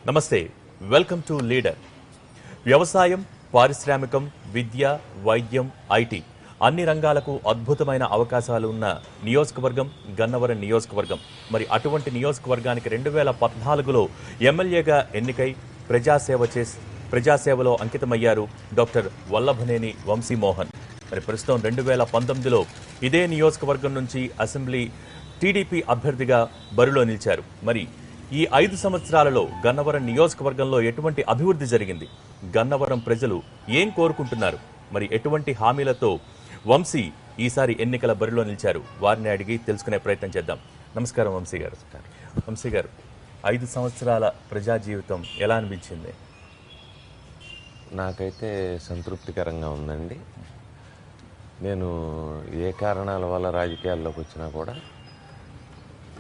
నమస్తే, welcome to leader. వ్యవసాయం, పారిశ్రామికం, విద్య, వైద్యం, ఐటీ అన్ని రంగాలకు అద్భుతమైన అవకాశాలు ఉన్న నియోజకవర్గం గన్నవరం నియోజకవర్గం. మరి అటువంటి నియోజకవర్గానికి 2014లో ఎమ్మెల్యేగా ఎన్నికై ప్రజాసేవలో అంకితమయ్యారు డాక్టర్ వల్లభనేని వంశీమోహన్. మరి ప్రస్తుతం 2019లో ఇదే నియోజకవర్గం నుంచి అసెంబ్లీ టీడీపీ అభ్యర్థిగా బరిలో నిలిచారు. మరి ఈ 5 సంవత్సరాలలో గన్నవరం నియోజకవర్గంలో ఎటువంటి అభివృద్ధి జరిగింది, గన్నవరం ప్రజలు ఏం కోరుకుంటున్నారు, మరి ఎటువంటి హామీలతో వంశీ ఈసారి ఎన్నికల బరిలో నిలిచారు, వారిని అడిగి తెలుసుకునే ప్రయత్నం చేద్దాం. నమస్కారం వంశీ గారు. వంశీ గారు, 5 సంవత్సరాల ప్రజా జీవితం ఎలా అనిపించింది? నాకైతే సంతృప్తికరంగా ఉందండి. నేను ఏ కారణాల వల్ల రాజకీయాల్లోకి వచ్చినా కూడా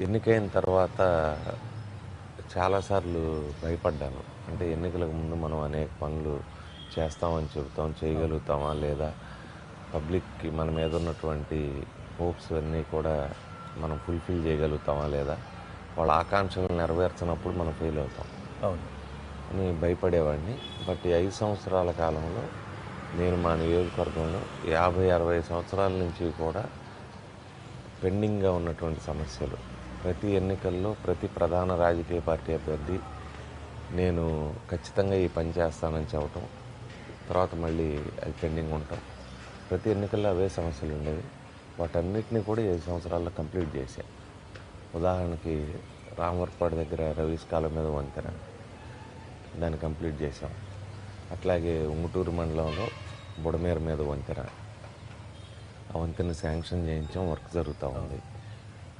ఎన్నికైన తర్వాత చాలాసార్లు భయపడ్డాను. అంటే ఎన్నికలకు ముందు మనం అనేక పనులు చేస్తామని చెబుతాం, చేయగలుగుతామా లేదా, పబ్లిక్కి మన మీద ఉన్నటువంటి హోప్స్ అన్నీ కూడా మనం ఫుల్ఫిల్ చేయగలుగుతామా లేదా, వాళ్ళ ఆకాంక్షలు నెరవేర్చినప్పుడు మనం ఫెయిల్ అవుతాం అని భయపడేవాడిని. బట్ ఈ 5 సంవత్సరాల కాలంలో నేను మా నియోజకవర్గంలో 50-60 సంవత్సరాల నుంచి కూడా పెండింగ్గా ఉన్నటువంటి సమస్యలు, ప్రతి ఎన్నికల్లో ప్రతి ప్రధాన రాజకీయ పార్టీ అభ్యర్థి నేను ఖచ్చితంగా ఈ పని చేస్తానని చెప్పటం, తర్వాత మళ్ళీ అది పెండింగ్ ఉంటాం. ప్రతి ఎన్నికల్లో అవే సమస్యలు ఉండేవి. వాటన్నిటినీ కూడా 7 సంవత్సరాల్లో కంప్లీట్ చేశాను. ఉదాహరణకి రామవరపాడు దగ్గర రవీస్ కాలం మీద వంతెన, దాన్ని కంప్లీట్ చేశాం. అట్లాగే ఉంగుటూరు మండలంలో బుడమేర మీద వంతెన, ఆ వంతెన శాంక్షన్ చేయించాం, వర్క్ జరుగుతూ ఉంది.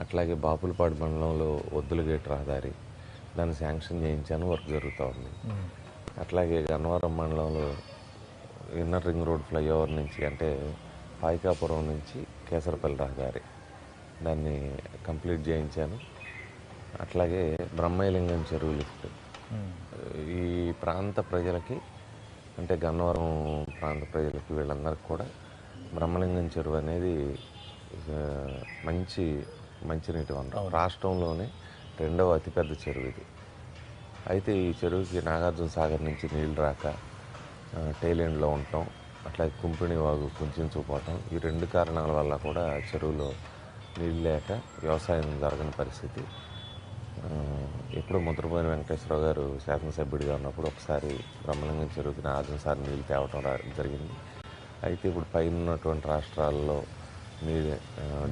అట్లాగే బాపులపాడు మండలంలో ఒద్దుల గేట్ రహదారి, దాన్ని శాంక్షన్ చేయించాను, వర్క్ జరుగుతూ ఉంది. అట్లాగే గన్నవరం మండలంలో ఇన్నర్ రింగ్ రోడ్ ఫ్లైఓవర్ నుంచి, అంటే పాయికాపురం నుంచి కేసరపల్లి రహదారి, దాన్ని కంప్లీట్ చేయించాను. అట్లాగే బ్రహ్మయ్యలింగం చెరువు లిఫ్ట్. ఈ ప్రాంత ప్రజలకి, అంటే గన్నవరం ప్రాంత ప్రజలకి, వీళ్ళందరికీ కూడా బ్రహ్మలింగం చెరువు అనేది మంచినీటి వనరు. రాష్ట్రంలోనే 2వ అతిపెద్ద చెరువు ఇది. అయితే ఈ చెరువుకి నాగార్జున సాగర్ నుంచి నీళ్ళు రాక టైలెండ్లో ఉండటం, అట్లాగే కుంపిణి వాగు కుంచుకుపోవటం, ఈ 2 కారణాల వల్ల కూడా చెరువులో నీళ్ళు లేక వ్యవసాయం జరగని పరిస్థితి. ఎప్పుడు ముద్రపోయిన వెంకటేశ్వరరావు గారు శాసనసభ్యుడిగా ఉన్నప్పుడు ఒకసారి బ్రహ్మలింగం చెరువుకి నాగార్జున సాగర్ నీళ్ళు తేవటం జరిగింది. అయితే ఇప్పుడు పైన ఉన్నటువంటి రాష్ట్రాల్లో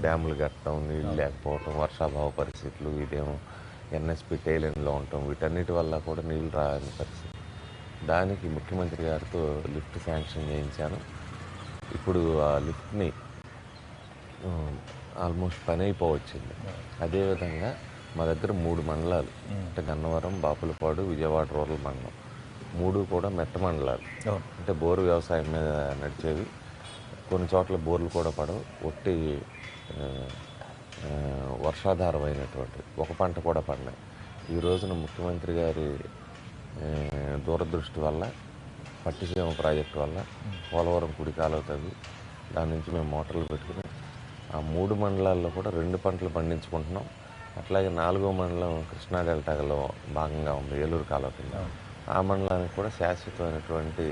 డ్యాములు కట్టడం, నీళ్ళు లేకపోవటం, వర్షాభావ పరిస్థితులు, ఇదేమో ఎన్ఎస్పి టైలెండ్లో ఉండటం, వీటన్నిటి వల్ల కూడా నీళ్ళు రాని పరిస్థితి. దానికి ముఖ్యమంత్రి గారితో లిఫ్ట్ శాంక్షన్ చేయించాను. ఇప్పుడు ఆ లిఫ్ట్ని ఆల్మోస్ట్ పని అయిపోవచ్చింది. అదేవిధంగా మా దగ్గర 3 మండలాలు, అంటే గన్నవరం, బాపులపాడు, విజయవాడ రూరల్ మండలం, 3 కూడా మెట్ట మండలాలు. అంటే బోరు వ్యవసాయం మీద నడిచేవి. కొన్ని చోట్ల బోర్లు కూడా పడవు, ఒట్టి వర్షాధారమైనటువంటి ఒక పంట కూడా పడినాయి. ఈ రోజున ముఖ్యమంత్రి గారి దూరదృష్టి వల్ల, పట్టిసీమ ప్రాజెక్టు వల్ల పోలవరం కుడి కాలువ తవ్వి దాని నుంచి మేము మోటార్లు పెట్టుకుని ఆ 3 మండలాల్లో కూడా 2 పంటలు పండించుకుంటున్నాం. అట్లాగే 4వ మండలం కృష్ణా డెల్టాలో భాగంగా ఉంది, ఏలూరు కాలువ కింద. ఆ మండలానికి కూడా శాశ్వతమైనటువంటి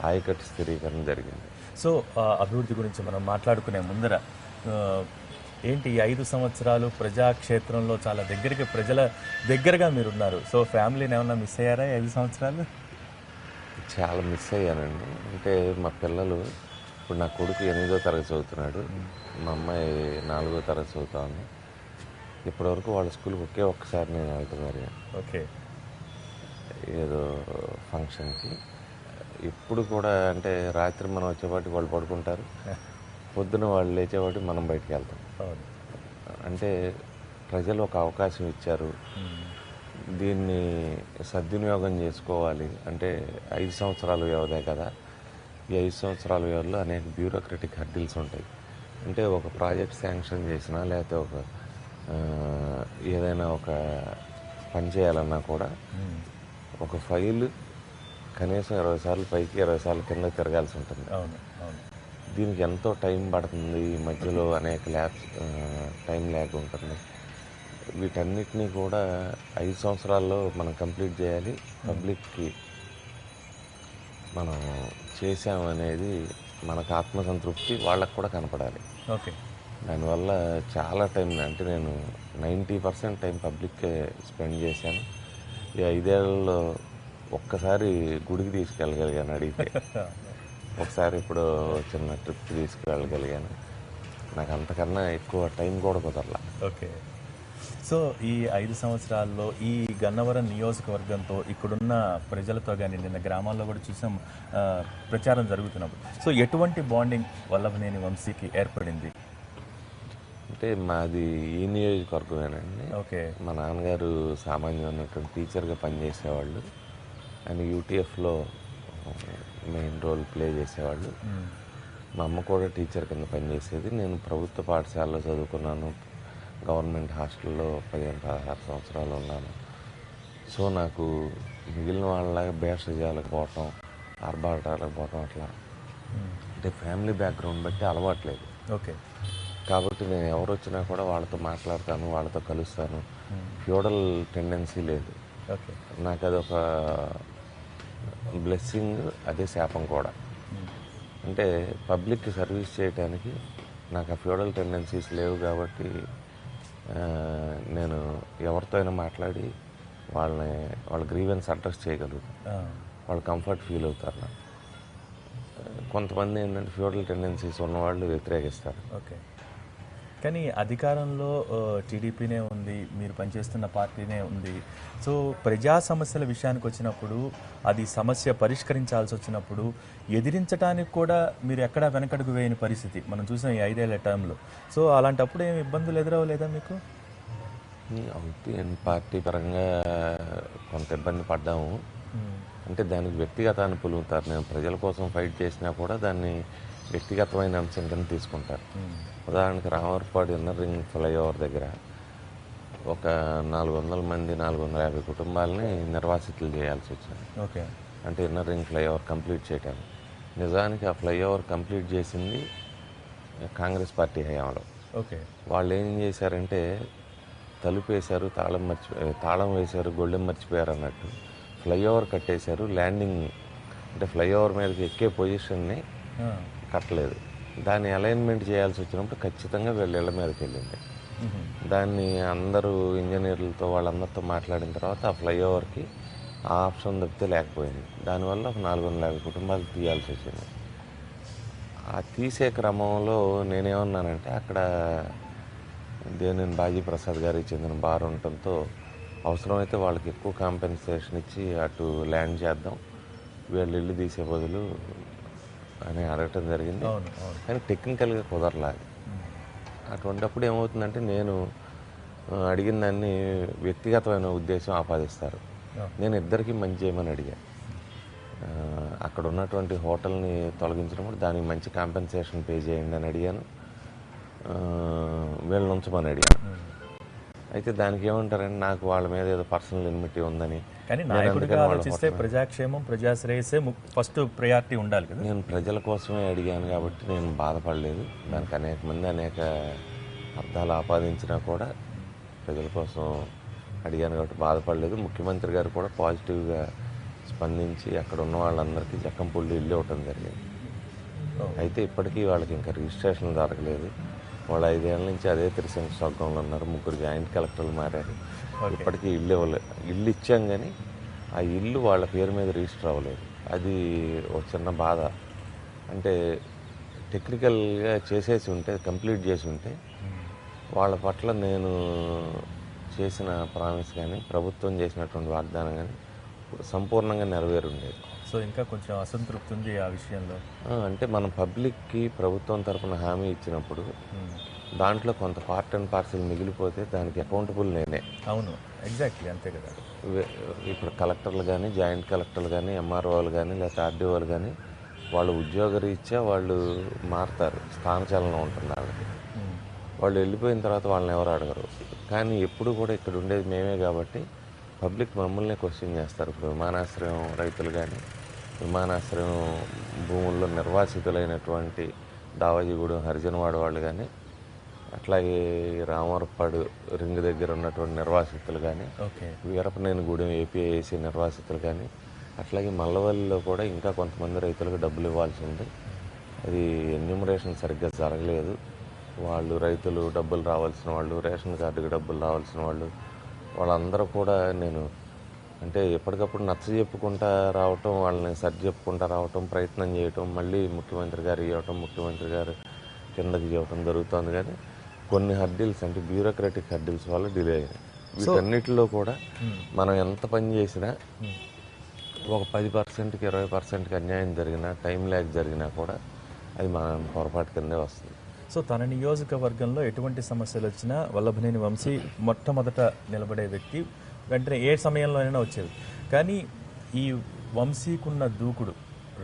ఆయకట్టు స్థిరీకరణ జరిగింది. సో అభివృద్ధి గురించి మనం మాట్లాడుకునే ముందర ఏంటి, 5 సంవత్సరాలు ప్రజాక్షేత్రంలో చాలా ప్రజల దగ్గరగా మీరున్నారు. సో ఫ్యామిలీని ఏమన్నా మిస్ అయ్యారా 5 సంవత్సరాలు? చాలా మిస్ అయ్యానండి. అంటే మా పిల్లలు, ఇప్పుడు నా కొడుకు 8వ తరగతి చదువుతున్నాడు, మా అమ్మాయి 4వ తరగతి చదువుతా ఉంది. ఇప్పటివరకు వాళ్ళ స్కూల్కి ఒక్కసారి నేను వెళ్తున్నారు. ఓకే, ఏదో ఫంక్షన్కి. ఇప్పుడు కూడా అంటే రాత్రి మనం వచ్చేపాటి వాళ్ళు పడుకుంటారు, పొద్దున వాళ్ళు లేచేవాటి మనం బయటికి వెళ్తాం. అంటే ప్రజలు ఒక అవకాశం ఇచ్చారు, దీన్ని సద్వినియోగం చేసుకోవాలి. అంటే 5 సంవత్సరాల వ్యవధే కదా, ఈ 5 సంవత్సరాల వ్యవధిలో అనేక బ్యూరోక్రటిక్ హర్డిల్స్ ఉంటాయి. అంటే ఒక ప్రాజెక్ట్ శాంక్షన్ చేసినా, లేకపోతే ఏదైనా ఒక పని చేయాలన్నా కూడా ఒక ఫైల్ కనీసం 20 సార్లు పైకి 20 సార్లు కింద తిరగాల్సి ఉంటుంది. దీనికి ఎంతో టైం పడుతుంది, మధ్యలో అనేక టైం ల్యాగ్ ఉంటుంది. వీటన్నిటినీ కూడా 5 సంవత్సరాల్లో మనం కంప్లీట్ చేయాలి. పబ్లిక్కి మనం చేసామనేది మనకు ఆత్మసంతృప్తి వాళ్ళకు కూడా కనపడాలి. ఓకే. దానివల్ల చాలా టైం, అంటే నేను 90% టైం పబ్లిక్కే స్పెండ్ చేశాను. ఈ 5 ఏళ్లలో ఒక్కసారి గుడికి తీసుకెళ్ళగలిగాను అడిగితే. ఒకసారి ఇప్పుడు చిన్న ట్రిప్ తీసుకెళ్ళగలిగాను. నాకు అంతకన్నా ఎక్కువ టైం కూడా కుదరలా. ఓకే. సో ఈ 5 సంవత్సరాల్లో ఈ గన్నవరం నియోజకవర్గంతో ఇక్కడున్న ప్రజలతో కానీ నిన్న గ్రామాల్లో కూడా చూసాం ప్రచారం జరుగుతున్నప్పుడు. సో ఎటువంటి బాండింగ్ వల్లభనేని వంశీకి ఏర్పడింది? అంటే మాది ఈ నియోజకవర్గమేనండి. ఓకే. మా నాన్నగారు సామాన్యమైనటువంటి టీచర్గా పనిచేసేవాళ్ళు. ఆయన యూటీఎఫ్లో మెయిన్ రోల్ ప్లే చేసేవాళ్ళు. మా అమ్మ కూడా టీచర్ కింద పనిచేసేది. నేను ప్రభుత్వ పాఠశాలలో చదువుకున్నాను. గవర్నమెంట్ హాస్టల్లో 15-16 సంవత్సరాలు ఉన్నాను. సో నాకు మిగిలిన వాళ్ళలాగా భేషజాలకు పోవటం, ఆర్భాటాలకు పోవటం అట్లా అంటే ఫ్యామిలీ బ్యాక్గ్రౌండ్ బట్టి అలవాట్లేదు. ఓకే. కాబట్టి నేను ఎవరు వచ్చినా కూడా వాళ్ళతో మాట్లాడతాను, వాళ్ళతో కలుస్తాను. ఫ్యూడల్ టెండెన్సీ లేదు. ఓకే. నాకు అదొక బ్లెస్సింగ్, అదే శాపం కూడా. అంటే పబ్లిక్కి సర్వీస్ చేయడానికి నాకు ఆ ఫ్యూడల్ టెండెన్సీస్ లేవు. కాబట్టి నేను ఎవరితో అయినా మాట్లాడి వాళ్ళ గ్రీవెన్స్ అడ్రస్ చేయగలుగుతాను. వాళ్ళు కంఫర్ట్ ఫీల్ అవుతారు. నాకు కొంతమంది ఏంటంటే ఫ్యూడల్ టెండెన్సీస్ ఉన్నవాళ్ళు వ్యతిరేకిస్తారు. ఓకే. కానీ అధికారంలో టీడీపీనే ఉంది, మీరు పనిచేస్తున్న పార్టీనే ఉంది. సో ప్రజా సమస్యల విషయానికి వచ్చినప్పుడు, అది సమస్య పరిష్కరించాల్సి వచ్చినప్పుడు ఎదిరించడానికి కూడా మీరు ఎక్కడా వెనకడుగు వేయని పరిస్థితి మనం చూసాం ఈ 5 ఏళ్ల టైంలో. సో అలాంటప్పుడు ఏమి ఇబ్బందులు ఎదురవ్వలేదా మీకు? అవుతుంది, పార్టీ పరంగా కొంత ఇబ్బంది పడ్డాము. అంటే దానికి వ్యక్తిగతాన్ని పులుగుతారు. నేను ప్రజల కోసం ఫైట్ చేసినా కూడా దాన్ని వ్యక్తిగతమైన అంశం కింద తీసుకుంటారు. ఉదాహరణకు రామవరపాడు ఇన్నర్ రింగ్ ఫ్లైఓవర్ దగ్గర ఒక 400 మంది 450 కుటుంబాలని నిర్వాసితులు చేయాల్సి వచ్చింది. ఓకే. అంటే ఇన్నర్ రింగ్ ఫ్లైఓవర్ కంప్లీట్ చేయడానికి. నిజానికి ఆ ఫ్లైఓవర్ కంప్లీట్ చేసింది కాంగ్రెస్ పార్టీ హయాంలో. ఓకే. వాళ్ళు ఏం చేశారంటే తలుపు వేశారు, తాళం వేశారు, గొళ్ళెం మర్చిపోయారు అన్నట్టు ఫ్లైఓవర్ కట్టేశారు. ల్యాండింగ్ అంటే ఫ్లైఓవర్ మీదకి ఎక్కే పొజిషన్ని కట్టలేదు. దాన్ని అలైన్మెంట్ చేయాల్సి వచ్చినప్పుడు ఖచ్చితంగా వీళ్ళ ఇళ్ళ మీదకి వెళ్ళింది. దాన్ని అందరూ ఇంజనీర్లతో వాళ్ళందరితో మాట్లాడిన తర్వాత ఆ ఫ్లైఓవర్కి ఆ ఆప్షన్ తప్పితే లేకపోయింది. దానివల్ల ఒక 450 కుటుంబాలు తీయాల్సి వచ్చింది. ఆ తీసే క్రమంలో నేనేమన్నానంటే అక్కడ దేవినేని బాజీ ప్రసాద్ గారికి చెందిన బార్ ఉండటంతో అవసరమైతే వాళ్ళకి ఎక్కువ కాంపెన్సేషన్ ఇచ్చి అటు ల్యాండ్ చేద్దాం, వీళ్ళు ఇల్లు తీసే బదులు అని అడగటం జరిగింది. కానీ టెక్నికల్గా కుదరలేదు. అటువంటిప్పుడు ఏమవుతుందంటే నేను అడిగిన దాన్ని వ్యక్తిగతమైన ఉద్దేశం ఆపాదిస్తారు. నేను ఇద్దరికీ మంచి చేయమని అడిగాను. అక్కడ ఉన్నటువంటి హోటల్ని తొలగించినప్పుడు దానికి మంచి కాంపెన్సేషన్ పే చేయండి అని అడిగాను. వీళ్ళని ఉంచమని అడిగాను. అయితే దానికి ఏమంటారంటే నాకు వాళ్ళ మీద ఏదో పర్సనల్ ఎనిమిటీ ఉందని. కానీ నాయకుడిగా ఆలోచిస్తే ప్రజాక్షేమం, ప్రజాశ్రేయస్సే ఫస్ట్ ప్రయారిటీ ఉండాలి కదా. నేను ప్రజల కోసమే అడిగాను కాబట్టి నేను బాధపడలేదు. దానికి అనేక మంది అనేక అర్థాలు ఆపాదించినా కూడా ప్రజల కోసం అడిగాను కాబట్టి బాధపడలేదు. ముఖ్యమంత్రి గారు కూడా పాజిటివ్గా స్పందించి అక్కడ ఉన్న వాళ్ళందరికీ జక్కంపూడిలో ఇల్లు ఇవ్వటం జరిగింది. అయితే ఇప్పటికీ వాళ్ళకి ఇంకా రిజిస్ట్రేషన్ దొరకలేదు. వాళ్ళు 5 ఏళ్ళ నుంచి అదే తిరుసంగ స్వర్గంలో ఉన్నారు. 3 జాయింట్ కలెక్టర్లు మారారు. ఇప్పటికీ ఇల్లు ఇచ్చాం కానీ ఆ ఇల్లు వాళ్ళ పేరు మీద రిజిస్టర్ అవ్వలేదు. అది ఒక చిన్న బాధ. అంటే టెక్నికల్గా చేసేసి ఉంటే, కంప్లీట్ చేసి ఉంటే వాళ్ళ పట్ల నేను చేసిన ప్రామిస్ కానీ ప్రభుత్వం చేసినటువంటి వాగ్దానం కానీ సంపూర్ణంగా నెరవేరు ఉండేది. సో ఇంకా కొంచెం అసంతృప్తి ఉంది ఆ విషయంలో. అంటే మనం పబ్లిక్కి ప్రభుత్వం తరఫున హామీ ఇచ్చినప్పుడు దాంట్లో కొంత పార్ట్ అండ్ పార్సల్ మిగిలిపోతే దానికి అకౌంటబుల్ నేనే. అవును, ఎగ్జాక్ట్లీ అంతే కదా. ఇప్పుడు కలెక్టర్లు కానీ, జాయింట్ కలెక్టర్లు కానీ, ఎంఆర్ఓలు కానీ, లేకపోతే ఆర్డీఓలు కానీ వాళ్ళ ఉద్యోగరీత్యా వాళ్ళు మారుతారు, స్థానచలనం ఉంటుంది వాళ్ళకి. వాళ్ళు వెళ్ళిపోయిన తర్వాత వాళ్ళని ఎవరు అడగరు. కానీ ఎప్పుడు కూడా ఇక్కడ ఉండేది మేమే కాబట్టి పబ్లిక్ మమ్మల్ని క్వశ్చన్ చేస్తారు. ఇప్పుడు విమానాశ్రయం రైతులు కానీ, విమానాశ్రయం భూముల్లో నిర్వాసితులైనటువంటి దావాజీగూడెం, హరిజనవాడ వాళ్ళు కానీ అట్లాగే రామవరపాడు రింగ్ దగ్గర ఉన్నటువంటి నిర్వాసితులు కానీ, ఓకే. వీరపనేనిగూడెం ఏపీఐఏసీ నిర్వాసితులు కానీ, అట్లాగే మల్లవల్లిలో కూడా ఇంకా కొంతమంది రైతులకు డబ్బులు ఇవ్వాల్సి ఉంది. అది ఎన్యూమరేషన్ సరిగ్గా జరగలేదు. వాళ్ళు రైతులు డబ్బులు రావాల్సిన వాళ్ళు, రేషన్ కార్డుకి డబ్బులు రావాల్సిన వాళ్ళు, వాళ్ళందరూ కూడా నేను అంటే ఎప్పటికప్పుడు నచ్చ చెప్పుకుంటా రావటం, వాళ్ళని సరి చెప్పుకుంటా రావటం, ప్రయత్నం చేయటం, మళ్ళీ ముఖ్యమంత్రి గారు ఇవ్వటం, ముఖ్యమంత్రి గారు కిందకి ఇవ్వటం జరుగుతుంది. కానీ కొన్ని హర్డిల్స్ అంటే బ్యూరోక్రటిక్ హర్డిల్స్ వల్ల డిలే అయినాయి. వీటన్నిటిలో కూడా మనం ఎంత పని చేసినా ఒక 10%కి 20%కి అన్యాయం జరిగినా, టైం ల్యాగ్ జరిగినా కూడా అది మన పొరపాటు కిందే వస్తుంది. సో తన నియోజకవర్గంలో ఎటువంటి సమస్యలు వచ్చినా వల్లభనేని వంశీ మొట్టమొదట నిలబడే వ్యక్తి, వెంటనే ఏ సమయంలోనైనా వచ్చేది. కానీ ఈ వంశీకున్న దూకుడు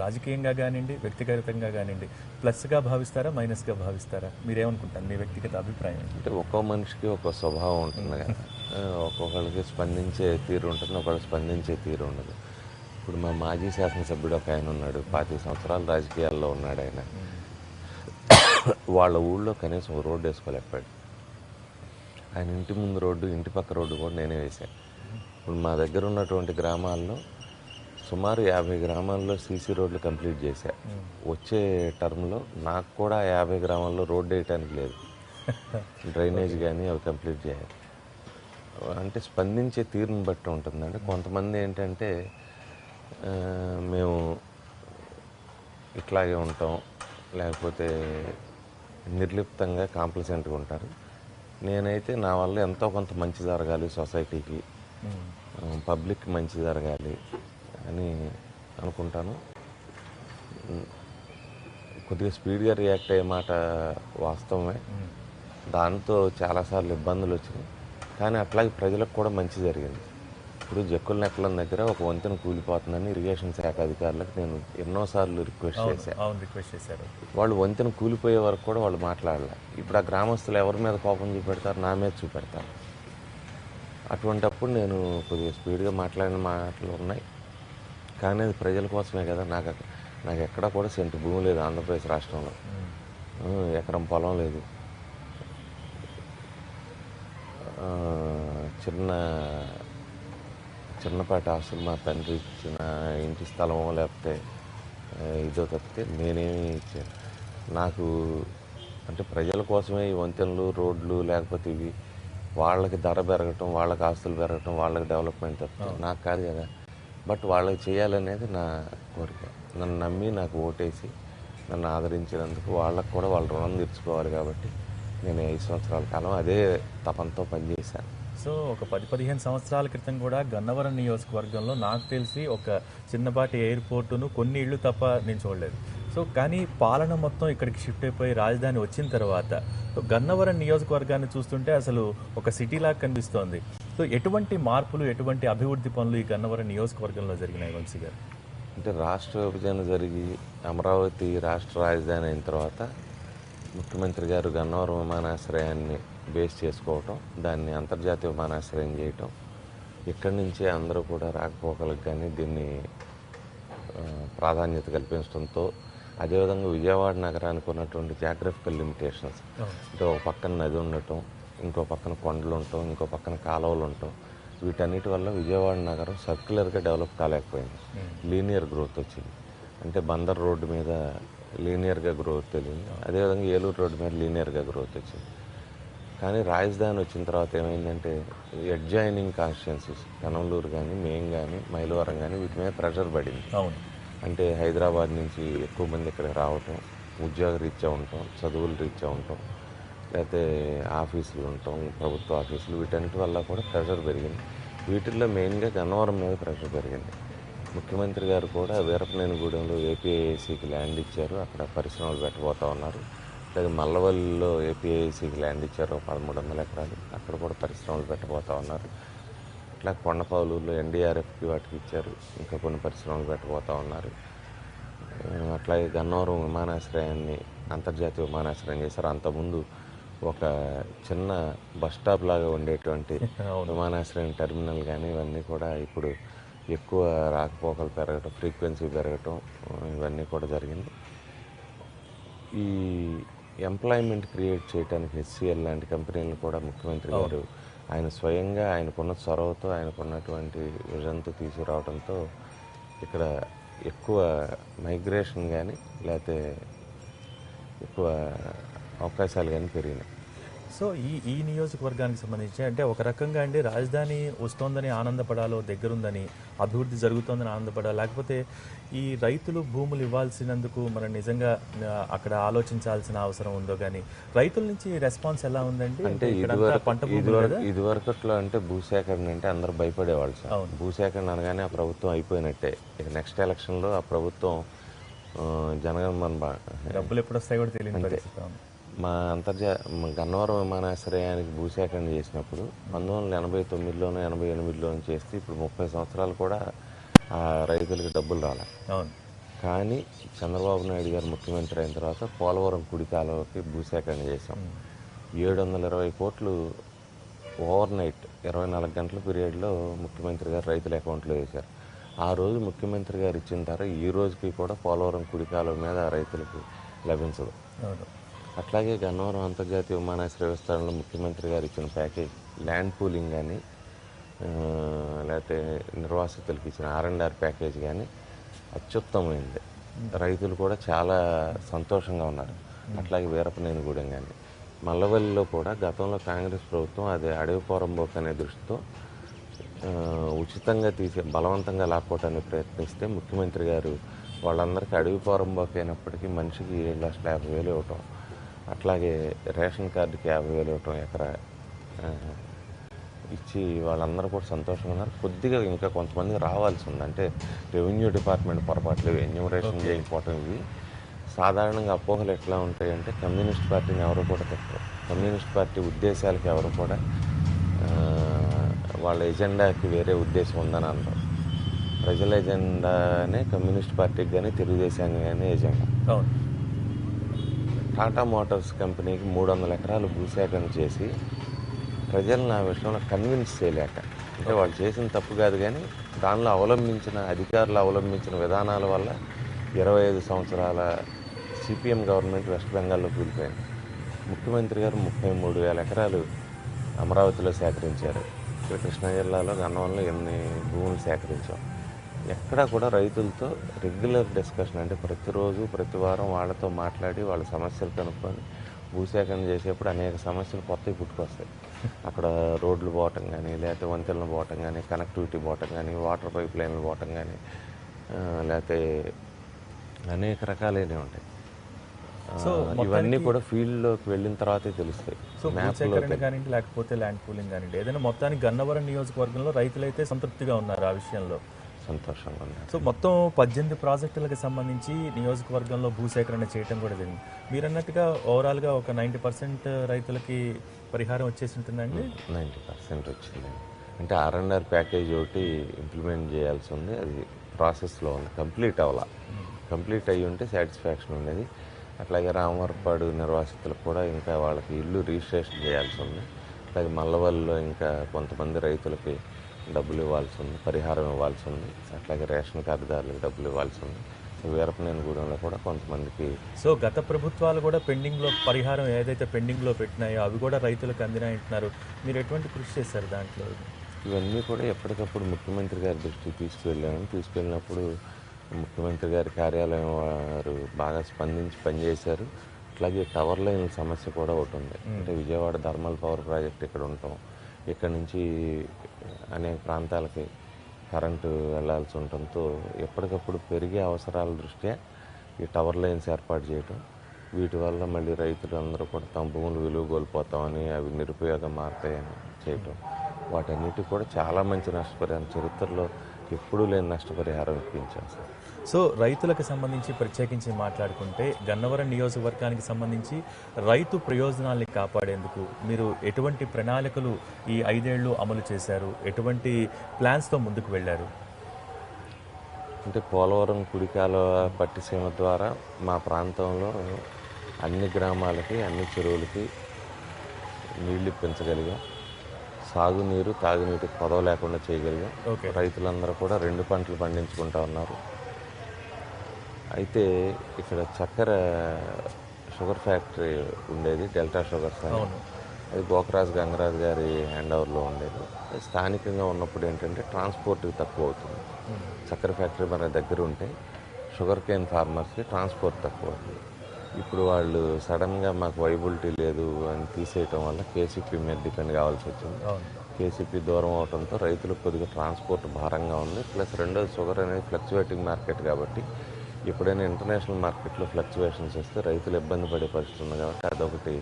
రాజకీయంగా కానివ్వండి, వ్యక్తిగతంగా కానివ్వండి, ప్లస్గా భావిస్తారా, మైనస్గా భావిస్తారా? మీరేమనుకుంటారు? మీ వ్యక్తిగత అభిప్రాయం ఏంటి? అంటే ఒక్కో మనిషికి ఒక్కో స్వభావం ఉంటుంది కదా. ఒక్కొక్కరికి స్పందించే తీరు ఉంటుంది, ఒకళ్ళు స్పందించే తీరు ఉండదు. ఇప్పుడు మా మాజీ శాసనసభ్యుడు ఒక ఆయన ఉన్నాడు, 25 సంవత్సరాలు రాజకీయాల్లో ఉన్నాడు ఆయన. వాళ్ళ ఊళ్ళో కనీసం రోడ్డు వేసుకోలేకపోయాడు. ఆయన ఇంటి ముందు రోడ్డు, ఇంటి పక్క రోడ్డు కూడా నేనే వేశాను. ఇప్పుడు మా దగ్గర ఉన్నటువంటి గ్రామాల్లో సుమారు 50 గ్రామాల్లో సీసీ రోడ్లు కంప్లీట్ చేశా. వచ్చే టర్మ్లో నాకు కూడా 50 గ్రామాల్లో రోడ్డు వేయటానికి లేదు, డ్రైనేజ్ కానీ అవి కంప్లీట్ చేయాలి. అంటే స్పందించే తీరుని బట్టి ఉంటుందండి. కొంతమంది ఏంటంటే మేము ఇట్లాగే ఉంటాం, లేకపోతే నిర్లిప్తంగా కాంప్లసెంట్గా ఉంటారు. నేనైతే నా వల్ల ఎంతో కొంత మంచి జరగాలి, సొసైటీకి పబ్లిక్ మంచి జరగాలి అని అనుకుంటాను. కొద్దిగా స్పీడ్గా రియాక్ట్ అయ్యే మాట వాస్తవమే. దాంతో చాలాసార్లు ఇబ్బందులు వచ్చినాయి. కానీ అట్లాగే ప్రజలకు కూడా మంచి జరిగింది. ఇప్పుడు జక్కుల నెక్కలం దగ్గర ఒక వంతెన కూలిపోతుందని ఇరిగేషన్ శాఖ అధికారులకు నేను ఎన్నోసార్లు రిక్వెస్ట్ చేశారు. వాళ్ళు వంతెన కూలిపోయే వరకు కూడా వాళ్ళు మాట్లాడలే. ఇప్పుడు ఆ గ్రామస్తులు ఎవరి మీద కోపం చూపెడతారు? నా మీద చూపెడతారు. అటువంటప్పుడు నేను కొద్దిగా స్పీడ్గా మాట్లాడిన మాటలు ఉన్నాయి. కానీ అది ప్రజల కోసమే కదా. నాకు ఎక్కడా కూడా సెంటు భూమి లేదు ఆంధ్రప్రదేశ్ రాష్ట్రంలో. ఎకరం పొలం లేదు. చిన్నపాటి ఆస్తులు మా తండ్రి ఇచ్చిన ఇంటి స్థలమో లేకపోతే ఇదో తప్పితే నేనేమి ఇచ్చాను. నాకు అంటే ప్రజల కోసమే ఈ వంతెనలు, రోడ్లు, లేకపోతే ఇవి వాళ్ళకి ధర పెరగటం, వాళ్ళకి ఆస్తులు పెరగటం, వాళ్ళకి డెవలప్మెంట్ తప్పితే నాకు కాదు కదా. బట్ వాళ్ళకి చేయాలనేది నా కోరిక. నన్ను నమ్మి నాకు ఓటేసి నన్ను ఆదరించినందుకు వాళ్ళకు కూడా వాళ్ళ రుణం తీర్చుకోవాలి. కాబట్టి నేను 5 సంవత్సరాల కాలం అదే తపంతో పనిచేశాను. సో ఒక 10-15 సంవత్సరాల క్రితం కూడా గన్నవరం నియోజకవర్గంలో నాకు తెలిసి ఒక చిన్నపాటి ఎయిర్పోర్టును, కొన్ని ఇళ్ళు తప్ప నేను చూడలేదు. సో కానీ పాలన మొత్తం ఇక్కడికి షిఫ్ట్ అయిపోయి రాజధాని వచ్చిన తర్వాత సో గన్నవరం నియోజకవర్గాన్ని చూస్తుంటే అసలు ఒక సిటీలాగా కనిపిస్తోంది. సో ఎటువంటి మార్పులు, ఎటువంటి అభివృద్ధి పనులు ఈ గన్నవరం నియోజకవర్గంలో జరిగినాయి వంశీ గారు? అంటే రాష్ట్ర విభజన జరిగి అమరావతి రాష్ట్ర రాజధాని అయిన తర్వాత ముఖ్యమంత్రి గారు గన్నవరం విమానాశ్రయాన్ని బేస్ చేసుకోవటం, దాన్ని అంతర్జాతీయ విమానాశ్రయం చేయటం, ఇక్కడి నుంచే అందరూ కూడా రాకపోకలకు కానీ దీన్ని ప్రాధాన్యత కల్పించడంతో, అదేవిధంగా విజయవాడ నగరానికి ఉన్నటువంటి జాగ్రఫికల్ లిమిటేషన్స్ అంటే ఒక పక్కన నది ఉండటం, ఇంకో పక్కన కొండలు ఉండటం, ఇంకో పక్కన కాలువలు ఉండటం, వీటన్నిటి వల్ల విజయవాడ నగరం సర్క్యులర్గా డెవలప్ కాలేకపోయింది. లీనియర్ గ్రోత్ వచ్చింది. అంటే బందర్ రోడ్డు మీద లీనియర్గా గ్రోత్ తెలియదు, అదేవిధంగా ఏలూరు రోడ్డు మీద లీనియర్గా గ్రోత్ వచ్చింది. కానీ రాజధాని వచ్చిన తర్వాత ఏమైందంటే అడ్జాయినింగ్ కాన్స్టిట్యున్సీస్ కనవలూరు కానీ, మేం కానీ, మైలవరం కానీ వీటి మీద ప్రెషర్ పడింది. అంటే హైదరాబాద్ నుంచి ఎక్కువ మంది ఇక్కడికి రావటం, ఉద్యోగ రీత్యా ఉండటం, చదువుల రీత్యా ఉండటం, లేకపోతే ఆఫీసులు ఉండటం, ప్రభుత్వ ఆఫీసులు, వీటన్నిటి వల్ల కూడా ప్రెషర్ పెరిగింది. వీటిల్లో మెయిన్గా గన్నవరం మీద ప్రెషర్ పెరిగింది. ముఖ్యమంత్రి గారు కూడా వీరపనేనిగూడెంలో ఏపీఐఏసీకి ల్యాండ్ ఇచ్చారు, అక్కడ పరిశ్రమలు పెట్టబోతా ఉన్నారు. లేదా మల్లవల్లిలో ఏపీఐఏసీకి ల్యాండ్ ఇచ్చారు 1300 ఎకరాలు, అక్కడ కూడా పరిశ్రమలు పెట్టబోతా ఉన్నారు. ఇట్లా కొండపావులూరులో ఎన్డీఆర్ఎఫ్కి వాటికి ఇచ్చారు, ఇంకా కొన్ని పరిశ్రమలు పెట్టబోతా ఉన్నారు. అట్లాగే గన్నవరం విమానాశ్రయాన్ని అంతర్జాతీయ విమానాశ్రయం చేశారు. అంతకుముందు ఒక చిన్న బస్ స్టాప్ లాగా ఉండేటువంటి విమానాశ్రయం టెర్మినల్ కానీ ఇవన్నీ కూడా ఇప్పుడు ఎక్కువ రాకపోకలు పెరగటం, ఫ్రీక్వెన్సీ పెరగటం, ఇవన్నీ కూడా జరిగింది. ఈ ఎంప్లాయ్మెంట్ క్రియేట్ చేయడానికి హెచ్సిఎల్ లాంటి కంపెనీలను కూడా ముఖ్యమంత్రి గారు ఆయన స్వయంగా ఆయనకున్న చొరవతో ఆయనకున్నటువంటి విజన్తో తీసుకురావడంతో ఇక్కడ ఎక్కువ మైగ్రేషన్ కానీ లేకపోతే ఎక్కువ అవకాశాలు కానీ పెరిగినాయి. సో ఈ నియోజకవర్గానికి సంబంధించి అంటే ఒక రకంగా అండి రాజధాని వస్తోందని ఆనందపడాలో, దగ్గరుందని, అభివృద్ధి జరుగుతోందని ఆనందపడాలి, లేకపోతే ఈ రైతులు భూములు ఇవ్వాల్సినందుకు మనం నిజంగా అక్కడ ఆలోచించాల్సిన అవసరం ఉందో కానీ రైతుల నుంచి రెస్పాన్స్ ఎలా ఉందండి? అంటే ఇదివరకట్లో అంటే భూసేకరణ అంటే అందరూ భయపడేవాళ్ళు సార్. భూసేకరణ అనగానే ఆ ప్రభుత్వం అయిపోయినట్టే. ఇక నెక్స్ట్ ఎలక్షన్లో ఆ ప్రభుత్వం జనగణమన డబ్బులు ఎప్పుడు వస్తాయి కూడా తెలియదు. మా గన్నవరం విమానాశ్రయానికి భూసేకరణ చేసినప్పుడు 1989లోనో 88లోనో చేస్తే ఇప్పుడు 30 సంవత్సరాలు కూడా ఆ రైతులకు డబ్బులు రాలే. కానీ చంద్రబాబు నాయుడు గారు ముఖ్యమంత్రి అయిన తర్వాత పోలవరం కుడి కాలువకి భూసేకరణ చేశాం. 720 కోట్లు ఓవర్ నైట్ 24 గంటల పీరియడ్లో ముఖ్యమంత్రి గారు రైతుల అకౌంట్లో వేశారు. ఆ రోజు ముఖ్యమంత్రి గారు ఇచ్చిన తర్వాత ఈ రోజుకి కూడా పోలవరం కుడి కాలువ మీద రైతులకు లభించదు. అట్లాగే గన్నవరం అంతర్జాతీయ విమానాశ్రయ విస్తరణలో ముఖ్యమంత్రి గారు ఇచ్చిన ప్యాకేజ్ ల్యాండ్ పూలింగ్ కానీ లేకపోతే నిర్వాసితులకు ఇచ్చిన R&R ప్యాకేజ్ కానీ అత్యుత్తమైంది. రైతులు కూడా చాలా సంతోషంగా ఉన్నారు. అట్లాగే వీరపనేనిగూడెం కానీ మల్లవల్లిలో కూడా గతంలో కాంగ్రెస్ ప్రభుత్వం అది అడవి పోరంబోక్ అనే దృష్టితో ఉచితంగా బలవంతంగా లాక్కోవటానికి ప్రయత్నిస్తే ముఖ్యమంత్రి గారు వాళ్ళందరికీ అడవి పోరంబోక్ అయినప్పటికీ మనిషికి 7,50,000 ఇవ్వటం, అట్లాగే రేషన్ కార్డుకి 50,000 ఇవ్వటం ఎకరా ఇచ్చి వాళ్ళందరూ కూడా సంతోషంగా ఉన్నారు. కొద్దిగా ఇంకా కొంతమందికి రావాల్సి ఉంది. అంటే రెవెన్యూ డిపార్ట్మెంట్ పొరపాట్లు, ఎన్యూమరేషన్ చేయకపోవటం, ఇవి సాధారణంగా అపోహలు ఎట్లా ఉంటాయంటే కమ్యూనిస్ట్ పార్టీని ఎవరు కూడా తిట్టరు. కమ్యూనిస్ట్ పార్టీ ఉద్దేశాలకి ఎవరు కూడా వాళ్ళ ఎజెండాకి వేరే ఉద్దేశం ఉందని అంటారు. ప్రజల ఎజెండానే కమ్యూనిస్ట్ పార్టీకి కానీ తెలుగుదేశానికి కానీ ఎజెండా. టాటా మోటార్స్ కంపెనీకి 300 ఎకరాలు భూసేకరణ చేసి ప్రజలను ఆ విషయంలో కన్విన్స్ చేయలేక, అంటే వాళ్ళు చేసిన తప్పు కాదు కానీ దానిలో అధికారులు అవలంబించిన విధానాల వల్ల 25 సంవత్సరాల సిపిఎం గవర్నమెంట్ వెస్ట్ బెంగాల్లో కూలిపోయింది. ముఖ్యమంత్రి గారు 33,000 ఎకరాలు అమరావతిలో సేకరించారు. ఇక్కడ కృష్ణా జిల్లాలో గన్నవరంలో 8 భూములు సేకరించాం. ఎక్కడా కూడా రైతులతో రెగ్యులర్ డిస్కషన్, అంటే ప్రతిరోజు ప్రతి వారం వాళ్ళతో మాట్లాడి వాళ్ళ సమస్యలు కనుక్కొని భూసేకరణ చేసేప్పుడు అనేక సమస్యలు కొత్తవి పుట్టుకొస్తాయి. అక్కడ రోడ్లు పోవటం కానీ, లేకపోతే వంతెనలు పోవటం కానీ, కనెక్టివిటీ పోవటం కానీ, వాటర్ పైప్ లైన్లు పోవటం కానీ, లేకపోతే అనేక రకాలైనవి ఉంటాయి. ఇవన్నీ కూడా ఫీల్డ్లోకి వెళ్ళిన తర్వాతే తెలుస్తాయి. సో భూసేకరణ కానివ్వండి, లేకపోతే ల్యాండ్ పూలింగ్ కానివ్వండి, ఏదైనా మొత్తానికి గన్నవరం నియోజకవర్గంలో రైతులైతే సంతృప్తిగా ఉన్నారు ఆ విషయంలో. సంతోషంగా ఉన్నారు. సో మొత్తం 18 ప్రాజెక్టులకు సంబంధించి నియోజకవర్గంలో భూసేకరణ చేయడం కూడా జరిగింది. మీరు అన్నట్టుగా ఓవరాల్గా ఒక 90% రైతులకి పరిహారం వచ్చేసి ఉంటుందండి. 90% వచ్చింది. అంటే R&R ప్యాకేజ్ ఒకటి ఇంప్లిమెంట్ చేయాల్సి ఉంది. అది ప్రాసెస్లో ఉంది, కంప్లీట్ అవ్వాల. కంప్లీట్ అయ్యి ఉంటే సాటిస్ఫాక్షన్ ఉండేది. అట్లాగే రామవరపాడు నిర్వాసితులకు కూడా ఇంకా వాళ్ళకి ఇల్లు రిజిస్ట్రేషన్ చేయాల్సి ఉంది. అట్లాగే మల్లవల్లిలో ఇంకా కొంతమంది రైతులకి డబ్బులు ఇవ్వాల్సి ఉంది, పరిహారం ఇవ్వాల్సి ఉంది. అట్లాగే రేషన్ కార్డుదారులకు డబ్బులు ఇవ్వాల్సి ఉంది. వీరపనేనిగూడెంలో కూడా కొంతమందికి. సో గత ప్రభుత్వాలు కూడా పెండింగ్లో పరిహారం ఏదైతే పెండింగ్లో పెట్టినాయో అవి కూడా రైతులకు అందినాయంటున్నారు. మీరు ఎటువంటి కృషి చేశారు దాంట్లో? ఇవన్నీ కూడా ఎప్పటికప్పుడు ముఖ్యమంత్రి గారి దృష్టికి తీసుకెళ్ళినప్పుడు ముఖ్యమంత్రి గారి కార్యాలయం వారు బాగా స్పందించి పనిచేశారు. అట్లాగే టవర్ లైన్ల సమస్య కూడా ఒకటి ఉంది. అంటే విజయవాడ థర్మల్ పవర్ ప్రాజెక్ట్ ఇక్కడ ఉంటాం, ఇక్కడ నుంచి అనేక ప్రాంతాలకి కరెంటు వెళ్లాల్సి ఉండటంతో ఎప్పటికప్పుడు పెరిగే అవసరాల దృష్ట్యా ఈ టవర్ లైన్స్ ఏర్పాటు చేయటం, వీటి వల్ల మళ్ళీ రైతులు అందరూ కూడా తమ భూములు విలువ కోల్పోతామని, అవి నిరుపయోగం మారుతాయని చేయటం, వాటన్నిటికి కూడా చాలా మంచి నష్టపరిహారం, చరిత్రలో ఎప్పుడూ లేని నష్టపరిహారం ఇప్పించాం సార్. సో రైతులకు సంబంధించి ప్రత్యేకించి మాట్లాడుకుంటే గన్నవరం నియోజకవర్గానికి సంబంధించి రైతు ప్రయోజనాల్ని కాపాడేందుకు మీరు ఎటువంటి ప్రణాళికలు ఈ 5 ఏళ్ళు అమలు చేశారు? ఎటువంటి ప్లాన్స్తో ముందుకు వెళ్ళారు? అంటే పోలవరం కుడికాల పట్టిసీమ ద్వారా మా ప్రాంతంలో అన్ని గ్రామాలకి, అన్ని చెరువులకి నీళ్లు ఇప్పించగలిగాం. సాగునీరు, తాగునీటికి కొదవ లేకుండా చేయగలిగాం. రైతులందరూ కూడా 2 పంటలు పండించుకుంటా ఉన్నారు. అయితే ఇక్కడ చక్కెర షుగర్ ఫ్యాక్టరీ ఉండేది, డెల్టా షుగర్స్ అని. అవును. అది గోకరాజు గంగరాజు గారి హ్యాండ్ ఓవర్లో ఉండేది. అది స్థానికంగా ఉన్నప్పుడు ఏంటంటే ట్రాన్స్పోర్ట్ తక్కువ అవుతుంది. చక్కెర ఫ్యాక్టరీ మన దగ్గర ఉంటే షుగర్ కేన్ ఫార్మర్స్కి ట్రాన్స్పోర్ట్ తక్కువ అవుతుంది. ఇప్పుడు వాళ్ళు సడన్గా మాకు వైబిలిటీ లేదు అని తీసేయటం వల్ల కేసీపీ మీద డిపెండ్ కావాల్సి వచ్చింది. అవును. కేసీపీ దూరం అవడంతో రైతులకు కొద్దిగా ట్రాన్స్పోర్ట్ భారంగా ఉంది. ప్లస్ రెండోది షుగర్ అనేది ఫ్లక్చువేటింగ్ మార్కెట్ కాబట్టి ఎప్పుడైనా ఇంటర్నేషనల్ మార్కెట్లో ఫ్లక్చువేషన్స్ వస్తే రైతులు ఇబ్బంది పడే పరిస్థితి ఉంది కాబట్టి అదొకటి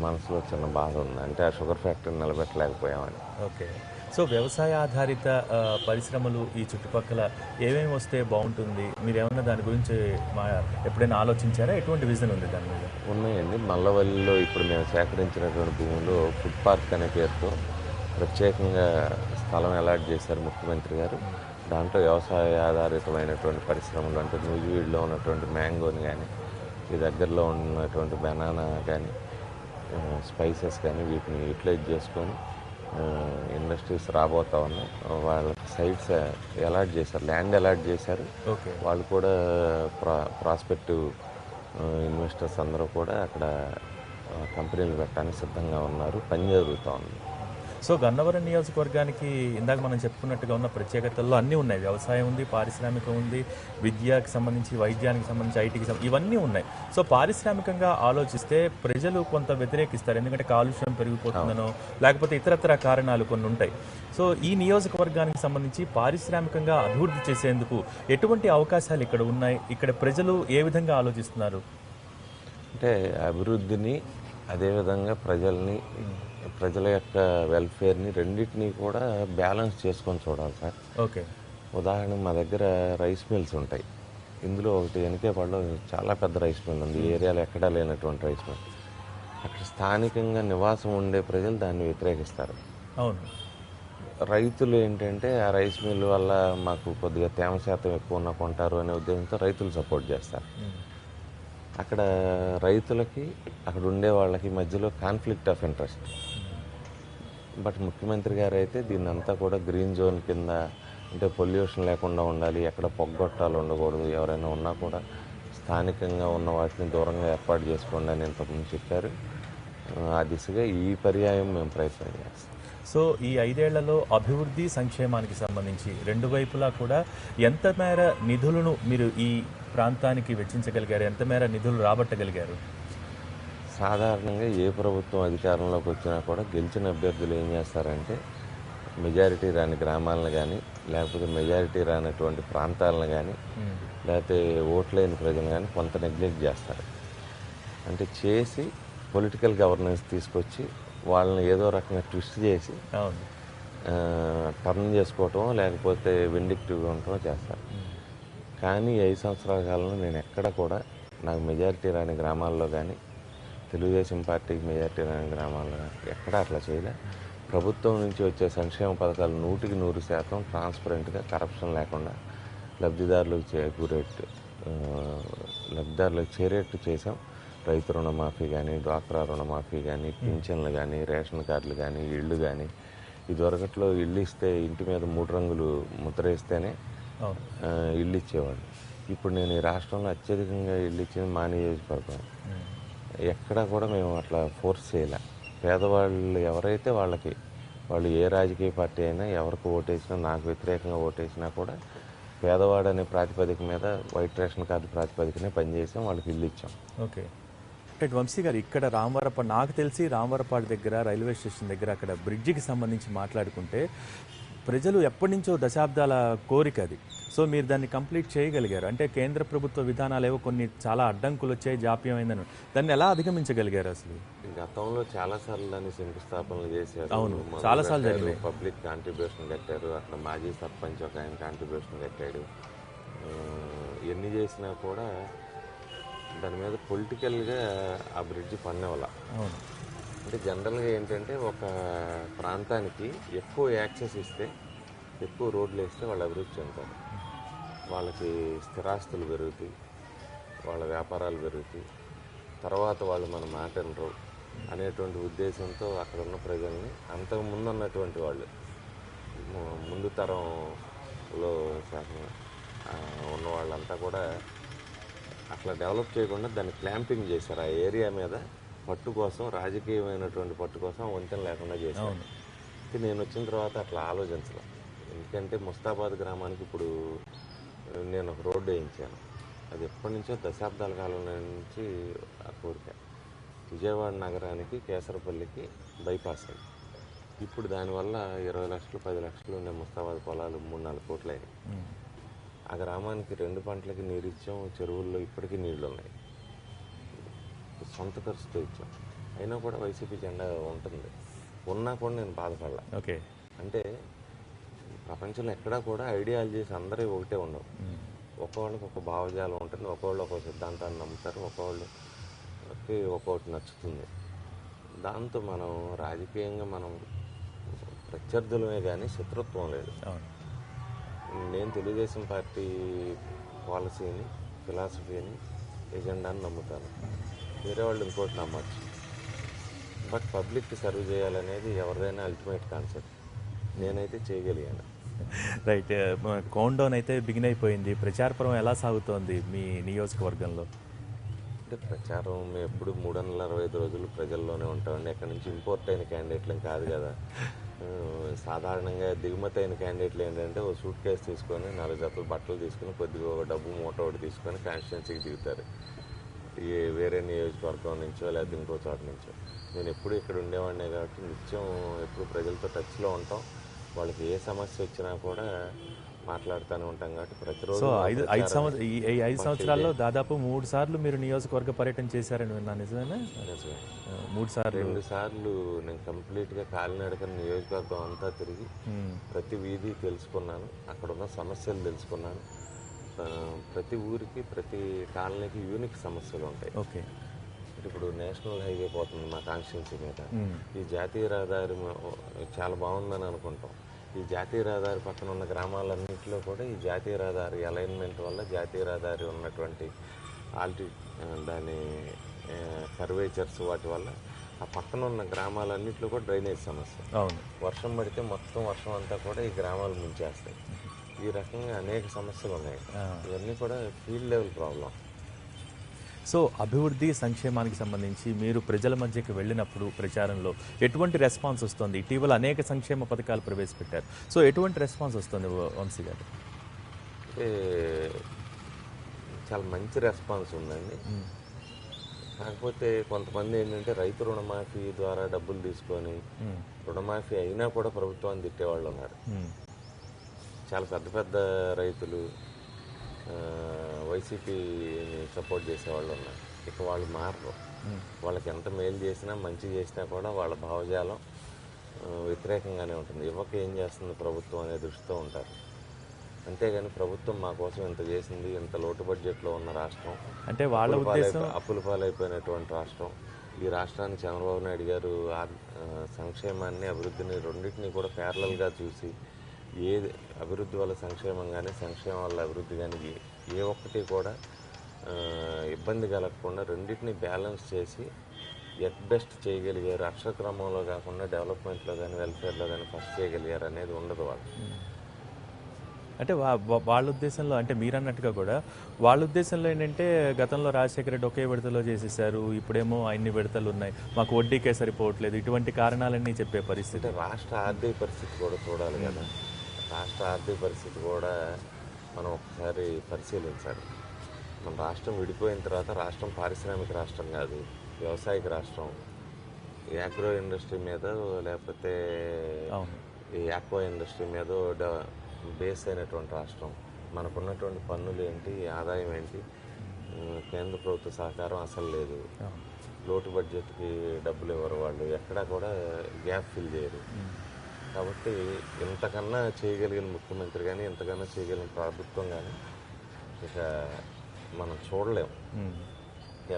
మనసులో చిన్న బాధ ఉంది. అంటే ఆ షుగర్ ఫ్యాక్టరీని నిలబెట్టలేకపోయామని. ఓకే. సో వ్యవసాయ ఆధారిత పరిశ్రమలు ఈ చుట్టుపక్కల ఏమేమి వస్తే బాగుంటుంది? మీరేమన్నా దాని గురించి ఎప్పుడైనా ఆలోచించారా? ఎటువంటి విజన్ ఉంది దాని మీద? ఉన్నాయండి. మల్లవల్లిలో ఇప్పుడు మేము సేకరించినటువంటి భూముల్లో ఫుడ్ పార్క్ అనే పేరుతో ప్రత్యేకంగా స్థలం అలాట్ చేశారు ముఖ్యమంత్రి గారు. దాంట్లో వ్యవసాయ ఆధారితమైనటువంటి పరిశ్రమలు అంటే నూజివీడులో ఉన్నటువంటి మ్యాంగోని కానీ, ఈ దగ్గరలో ఉన్నటువంటి బనానా కానీ, స్పైసెస్ కానీ వీటిని యూటిలైజ్ చేసుకొని ఇండస్ట్రీస్ రాబోతా ఉన్నాయి. వాళ్ళకి సైట్స్ అలాట్ చేశారు, ల్యాండ్ అలాట్ చేశారు. ఓకే. వాళ్ళు కూడా ప్రాస్పెక్టివ్ ఇన్వెస్టర్స్ అందరూ కూడా అక్కడ కంపెనీలు పెట్టడానికి సిద్ధంగా ఉన్నారు. పని జరుగుతూ ఉంది. సో గన్నవరం నియోజకవర్గానికి ఇందాక మనం చెప్పుకున్నట్టుగా ఉన్న ప్రత్యేకతల్లో అన్నీ ఉన్నాయి. వ్యవసాయం ఉంది, పారిశ్రామికం ఉంది, విద్యకి సంబంధించి, వైద్యానికి సంబంధించి, ఐటీకి సంబంధించి ఇవన్నీ ఉన్నాయి. సో పారిశ్రామికంగా ఆలోచిస్తే ప్రజలు కొంత వ్యతిరేకిస్తారు. ఎందుకంటే కాలుష్యం పెరిగిపోతుందనో లేకపోతే ఇతరత్ర కారణాలు కొన్ని ఉంటాయి. సో ఈ నియోజకవర్గానికి సంబంధించి పారిశ్రామికంగా అభివృద్ధి చేసేందుకు ఎటువంటి అవకాశాలు ఇక్కడ ఉన్నాయి? ఇక్కడ ప్రజలు ఏ విధంగా ఆలోచిస్తున్నారు? అంటే అభివృద్ధిని, అదేవిధంగా ప్రజల యొక్క వెల్ఫేర్ని రెండింటినీ కూడా బ్యాలెన్స్ చేసుకొని చూడాలి సార్. ఓకే. ఉదాహరణకు మా దగ్గర రైస్ మిల్స్ ఉంటాయి. ఇందులో ఒకటి ఎనికేపాడులో చాలా పెద్ద రైస్ మిల్ ఉంది. ఈ ఏరియాలో ఎక్కడా లేనటువంటి రైస్ మిల్. అక్కడ స్థానికంగా నివాసం ఉండే ప్రజలు దాన్ని వ్యతిరేకిస్తారు. అవును. రైతులు ఏంటంటే ఆ రైస్ మిల్ వల్ల మాకు కొద్దిగా తేమ శాతం ఎక్కువ ఉన్న కొంటారు అనే ఉద్దేశంతో రైతులు సపోర్ట్ చేస్తారు. అక్కడ రైతులకి అక్కడ ఉండే వాళ్ళకి మధ్యలో కాన్ఫ్లిక్ట్ ఆఫ్ ఇంట్రెస్ట్. బట్ ముఖ్యమంత్రి గారు అయితే దీన్ని అంతా కూడా గ్రీన్ జోన్ కింద, అంటే పొల్యూషన్ లేకుండా ఉండాలి, ఎక్కడ పొగ్గొట్టాలు ఉండకూడదు, ఎవరైనా ఉన్నా కూడా స్థానికంగా ఉన్న వాటిని దూరంగా ఏర్పాటు చేసుకోండి అని ఇంతకుముందు చెప్పారు. ఆ దిశగా ఈ పర్యాయం మేము ప్రయత్నం చేస్తాం. సో ఈ 5 ఏళ్లలో అభివృద్ధి, సంక్షేమానికి సంబంధించి రెండు వైపులా కూడా ఎంత మేర నిధులను మీరు ఈ ప్రాంతానికి వెచ్చించగలిగారు? ఎంత మేర నిధులు రాబట్టగలిగారు? సాధారణంగా ఏ ప్రభుత్వం అధికారంలోకి వచ్చినా కూడా గెలిచిన అభ్యర్థులు ఏం చేస్తారంటే మెజారిటీ రాని గ్రామాలను కానీ, లేకపోతే మెజారిటీ రానటువంటి ప్రాంతాలను కానీ, లేకపోతే ఓట్లేని ప్రజలు కానీ కొంత నెగ్లెక్ట్ చేస్తారు. అంటే చేసి పొలిటికల్ గవర్నెన్స్ తీసుకొచ్చి వాళ్ళని ఏదో రకంగా ట్విస్ట్ చేసి టర్న్ చేసుకోవటం, లేకపోతే విండిక్టివ్గా ఉండటం చేస్తారు. కానీ 5 సంవత్సరాల కాలంలో నేను ఎక్కడ కూడా నాకు మెజారిటీ రాని గ్రామాల్లో కానీ, తెలుగుదేశం పార్టీకి మెజారిటీ రాని గ్రామాల్లో కానీ ఎక్కడా అట్లా చేయలే. ప్రభుత్వం నుంచి వచ్చే సంక్షేమ పథకాలు 100% ట్రాన్స్పరెంట్గా, కరప్షన్ లేకుండా లబ్ధిదారులకు చేరేట్టు చేసాం. రైతు రుణమాఫీ కానీ, డ్వాక్రా రుణమాఫీ కానీ, పింఛన్లు కానీ, రేషన్ కార్డులు కానీ, ఇళ్ళు కానీ, ఇదివరకట్లో ఇల్లు ఇస్తే ఇంటి మీద 3 రంగులు ముద్ర వేస్తేనే ఇల్లు ఇచ్చేవాడు. ఇప్పుడు నేను ఈ రాష్ట్రంలో అత్యధికంగా ఇల్లు ఇచ్చింది మా నియోజకవర్గం. ఎక్కడా కూడా మేము అట్లా ఫోర్స్ చేయలే. పేదవాళ్ళు ఎవరైతే వాళ్ళు ఏ రాజకీయ పార్టీ అయినా, ఎవరికి ఓటేసినా, నాకు వ్యతిరేకంగా ఓటేసినా కూడా పేదవాడు అనే ప్రాతిపదిక మీద వైట్ రేషన్ కార్డు ప్రాతిపదికనే పనిచేసాం, వాళ్ళకి ఇల్లు ఇచ్చాం. ఓకే. వంశీ గారు, ఇక్కడ రామవరపాడు, నాకు తెలిసి రామవరపాడు దగ్గర రైల్వే స్టేషన్ దగ్గర అక్కడ బ్రిడ్జికి సంబంధించి మాట్లాడుకుంటే ప్రజలు ఎప్పటి నుంచో దశాబ్దాల కోరిక అది. సో మీరు దాన్ని కంప్లీట్ చేయగలిగారు. అంటే కేంద్ర ప్రభుత్వ విధానాలు ఏవో కొన్ని చాలా అడ్డంకులు వచ్చాయి, జాప్యం అయిందని, దాన్ని ఎలా అధిగమించగలిగారు అసలు? గతంలో చాలాసార్లు దాన్ని శంకుస్థాపనలు చేశారు. అవును, చాలాసార్లు జరిగినాయి. పబ్లిక్ కాంట్రిబ్యూషన్ కట్టారు. అక్కడ మాజీ సర్పంచ్ ఒక ఆయన కాంట్రిబ్యూషన్ కట్టాడు. ఎన్ని చేసినా కూడా దాని మీద పొలిటికల్గా ఆ బ్రిడ్జ్ పనివ్వాల. అవును. అంటే జనరల్గా ఏంటంటే ఒక ప్రాంతానికి ఎక్కువ యాక్సెస్ ఇస్తే, ఎక్కువ రోడ్లు వేస్తే వాళ్ళు అభివృద్ధి చెందుతారు. వాళ్ళకి స్థిరాస్తులు పెరుగుతాయి, వాళ్ళ వ్యాపారాలు పెరుగుతాయి, తర్వాత వాళ్ళు మన మాట వినరు అనేటువంటి ఉద్దేశంతో అక్కడ ఉన్న ప్రజల్ని, అంతకుముందు ఉన్నటువంటి వాళ్ళు, ముందు తరంలో ఉన్న వాళ్ళంతా కూడా అట్లా డెవలప్ చేయకుండా దాన్ని క్లాంపింగ్ చేశారు. ఆ ఏరియా మీద పట్టు కోసం, రాజకీయమైనటువంటి పట్టు కోసం వంతెన లేకుండా చేశారు. నేను వచ్చిన తర్వాత అట్లా ఆలోచించలే. ఎందుకంటే ముస్తాబాద్ గ్రామానికి ఇప్పుడు నేను ఒక రోడ్డు వేయించాను. అది ఎప్పటి నుంచో దశాబ్దాల కాలం నుంచి ఆ కోరిక. విజయవాడ నగరానికి కేసరపల్లికి బైపాస్ అయింది. ఇప్పుడు దానివల్ల 20 లక్షలు 10 లక్షలు ఉండే ముస్తాబాద్ పొలాలు 3-4 కోట్లు అయినాయి. ఆ గ్రామానికి 2 పంటలకి నీరు ఇచ్చాం. చెరువుల్లో ఇప్పటికీ నీళ్లు ఉన్నాయి. సొంత ఖర్చుతో ఇచ్చాం. అయినా కూడా వైసీపీ జెండా ఉంటుంది. ఉన్నా కూడా నేను బాధపడలా. ఓకే. అంటే ప్రపంచంలో ఎక్కడా కూడా ఐడియాలజీస్ అందరూ ఒకటే ఉండవు. ఒక్కొక్కళ్ళకి ఒక భావజాలం ఉంటుంది, ఒక్కొక్కళ్ళు ఒక్కొక్క సిద్ధాంతాన్ని నమ్ముతారు, ఒక్కొక్కళ్ళకి ఒక్కొక్కటి నచ్చుతుంది. దాంతో మనం రాజకీయంగా మనం ప్రత్యర్థులమే కానీ శత్రుత్వం లేదు. నేను తెలుగుదేశం పార్టీ పాలసీని, ఫిలాసఫీని, ఎజెండాని నమ్ముతాను. వేరే వాళ్ళు ఇంకోటి నమ్మచ్చు. బట్ పబ్లిక్కి సర్వ్ చేయాలనేది ఎవరిదైనా అల్టిమేట్ కాన్సెప్ట్. నేనైతే చేయగలిగాను. రైట్. కౌంట్ డౌన్ అయితే బిగిన్ అయిపోయింది. ప్రచారపరం ఎలా సాగుతోంది మీ నియోజకవర్గంలో? అంటే ప్రచారం మేము ఎప్పుడు 365 రోజులు ప్రజల్లోనే ఉంటామండి. ఎక్కడి నుంచి ఇంపోర్ట్ అయిన క్యాండిడేట్లం కాదు కదా. సాధారణంగా దిగుమతి అయిన క్యాండిడేట్లు ఏంటంటే ఓ సూట్ కేసు తీసుకొని 4 జతలు బట్టలు తీసుకొని కొద్దిగా ఒక డబ్బు మూట ఒకటి తీసుకొని కాన్స్టిట్యున్సీకి దిగుతారు. వేరే నియోజకవర్గం నుంచో లేదా ఇంకో చోట నుంచో. నేను ఎప్పుడు ఇక్కడ ఉండేవాడినే కాబట్టి నిత్యం ఎప్పుడు ప్రజలతో టచ్లో ఉంటాం. వాళ్ళకి ఏ సమస్య వచ్చినా కూడా మాట్లాడుతూనే ఉంటాం కాబట్టి ప్రతిరోజు. సో 5 సంవత్సరాల్లో దాదాపు 3 సార్లు మీరు నియోజకవర్గ పర్యటన చేశారని విన్నా, నిజమేనా? 3 సార్లు. 2 సార్లు నేను కంప్లీట్గా కాలినడక నియోజకవర్గం అంతా తిరిగి ప్రతి వీధి తెలుసుకున్నాను. అక్కడ ఉన్న సమస్యలు తెలుసుకున్నాను. ప్రతి ఊరికి, ప్రతి కాలనీకి యూనిక్ సమస్యలు ఉంటాయి. ఓకే. ఇప్పుడు నేషనల్ హైవే పోతుంది మా కాన్స్టిట్యున్సీ మీద. ఈ జాతీయ రహదారి చాలా బాగుందని అనుకుంటాం. ఈ జాతీయ రహదారి పక్కన ఉన్న గ్రామాలన్నింటిలో కూడా ఈ జాతీయ రహదారి అలైన్మెంట్ వల్ల జాతీయ రహదారి ఉన్నటువంటి దాని కర్వేచర్స్ వాటి వల్ల ఆ పక్కన ఉన్న గ్రామాలన్నింటిలో కూడా డ్రైనేజ్ సమస్య. అవును. వర్షం పడితే మొత్తం వర్షం అంతా కూడా ఈ గ్రామాలు ముంచేస్తాయి. ఈ రకంగా అనేక సమస్యలు ఉన్నాయి. ఇవన్నీ కూడా ఫీల్డ్ లెవెల్ ప్రాబ్లం. సో అభివృద్ధి సంక్షేమానికి సంబంధించి మీరు ప్రజల మధ్యకి వెళ్ళినప్పుడు ప్రచారంలో ఎటువంటి రెస్పాన్స్ వస్తుంది? ఇటీవల అనేక సంక్షేమ పథకాలు ప్రవేశపెట్టారు. సో ఎటువంటి రెస్పాన్స్ వస్తుంది వంశీ గారు? అంటే చాలా మంచి రెస్పాన్స్ ఉందండి. కాకపోతే కొంతమంది ఏంటంటే రైతు రుణమాఫీ ద్వారా డబ్బులు తీసుకొని రుణమాఫీ అయినా కూడా ప్రభుత్వాన్ని తిట్టేవాళ్ళు ఉన్నారు. చాలా పెద్ద పెద్ద రైతులు వైసీపీని సపోర్ట్ చేసేవాళ్ళు ఉన్నారు. ఇక వాళ్ళు మారరు. వాళ్ళకి ఎంత మేలు చేసినా మంచి చేసినా కూడా వాళ్ళ భావజాలం వ్యతిరేకంగానే ఉంటుంది. ఇవ్వక ఏం చేస్తుంది ప్రభుత్వం అనే దృష్టితో ఉంటారు. అంతేగాని ప్రభుత్వం మా కోసం ఇంత చేసింది, ఇంత లోటు బడ్జెట్లో ఉన్న రాష్ట్రం, అంటే వాళ్ళ ఉద్దేశం అప్పుల పాలైపోయినటువంటి రాష్ట్రం, ఈ రాష్ట్రాన్ని చంద్రబాబు నాయుడు గారు సంక్షేమాన్ని అభివృద్ధిని రెండింటినీ కూడా ప్యారలల్గా చూసి ఏది అభివృద్ధి వల్ల సంక్షేమం కానీ సంక్షేమం వల్ల అభివృద్ధి కానీ ఏ ఒక్కటి కూడా ఇబ్బంది కలగకుండా రెండింటినీ బ్యాలెన్స్ చేసి ఎట్ బెస్ట్ చేయగలిగారు. అక్షరక్రమంలో కాకుండా డెవలప్మెంట్లో కానీ వెల్ఫేర్లో కానీ ఫస్ట్ చేయగలిగారు అనేది ఉండదు వాళ్ళు. అంటే వాళ్ళ ఉద్దేశంలో, అంటే మీరు అన్నట్టుగా కూడా వాళ్ళ ఉద్దేశంలో ఏంటంటే గతంలో రాజశేఖర రెడ్డి ఒకే విడతలో చేసేసారు, ఇప్పుడేమో అన్ని విడతలు ఉన్నాయి, మాకు వడ్డీకే సరిపోవట్లేదు, ఇటువంటి కారణాలన్నీ చెప్పే పరిస్థితి. రాష్ట్ర ఆర్థిక పరిస్థితి కూడా చూడాలి కదా. రాష్ట్ర ఆర్థిక పరిస్థితి కూడా మనం ఒకసారి పరిశీలించాలి. మన రాష్ట్రం విడిపోయిన తర్వాత రాష్ట్రం పారిశ్రామిక రాష్ట్రం కాదు, వ్యవసాయక రాష్ట్రం. యాగ్రో ఇండస్ట్రీ మీద లేకపోతే ఈ ఆక్వా ఇండస్ట్రీ మీద బేస్ అయినటువంటి రాష్ట్రం. మనకున్నటువంటి పన్నులు ఏంటి, ఆదాయం ఏంటి, కేంద్ర ప్రభుత్వ సహకారం అసలు లేదు. లోటు బడ్జెట్కి డబ్బులు ఇవ్వరు వాళ్ళు, ఎక్కడా కూడా గ్యాప్ ఫిల్ చేయరు. కాబట్టి ఇంతకన్నా చేయగలిగిన ముఖ్యమంత్రి కానీ ఇంతకన్నా చేయగలిగిన ప్రభుత్వం కానీ ఇక మనం చూడలేము.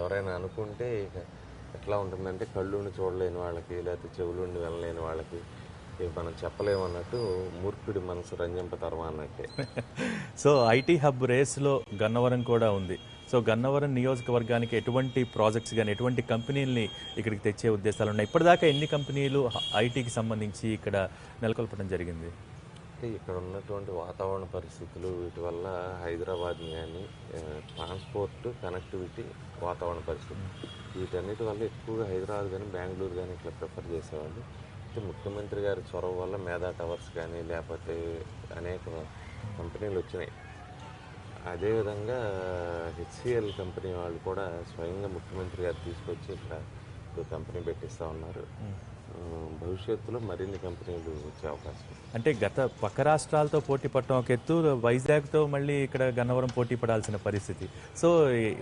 ఎవరైనా అనుకుంటే ఇక ఎట్లా ఉంటుందంటే కళ్ళుండి చూడలేని వాళ్ళకి లేకపోతే చెవులుండి వెళ్ళలేని వాళ్ళకి మనం చెప్పలేమన్నట్టు మూర్ఖుడి మనసు రంజింపతరమా అన్నట్టే. సో ఐటీ హబ్ రేస్లో గన్నవరం కూడా ఉంది. సో గన్నవరం నియోజకవర్గానికి ఎటువంటి ప్రాజెక్ట్స్ కానీ ఎటువంటి కంపెనీలని ఇక్కడికి తెచ్చే ఉద్దేశాలు ఉన్నాయి? ఇప్పటిదాకా ఎన్ని కంపెనీలు ఐటీకి సంబంధించి ఇక్కడ నెలకొల్పడం జరిగింది? అంటే ఇక్కడ ఉన్నటువంటి వాతావరణ పరిస్థితులు వీటి వల్ల హైదరాబాద్ని కానీ ట్రాన్స్పోర్ట్ కనెక్టివిటీ వాతావరణ పరిస్థితి వీటన్నిటి వల్ల ఎక్కువగా హైదరాబాద్ కానీ బెంగళూరు కానీ ఇట్లా ప్రిఫర్ చేసేవాళ్ళు. అయితే ముఖ్యమంత్రి గారి చొరవ వల్ల మేధా టవర్స్ కానీ లేకపోతే అనేక కంపెనీలు వచ్చినాయి. అదేవిధంగా హెచ్సిఎల్ కంపెనీ వాళ్ళు కూడా స్వయంగా ముఖ్యమంత్రి గారు తీసుకొచ్చి ఇక్కడ కంపెనీ పెట్టిస్తూ ఉన్నారు. భవిష్యత్తులో మరిన్ని కంపెనీలు వచ్చే అవకాశం ఉంది. అంటే గత పక్క రాష్ట్రాలతో పోటీ పడటం ఒక ఎత్తు, వైజాగ్తో మళ్ళీ ఇక్కడ గన్నవరం పోటీ పడాల్సిన పరిస్థితి. సో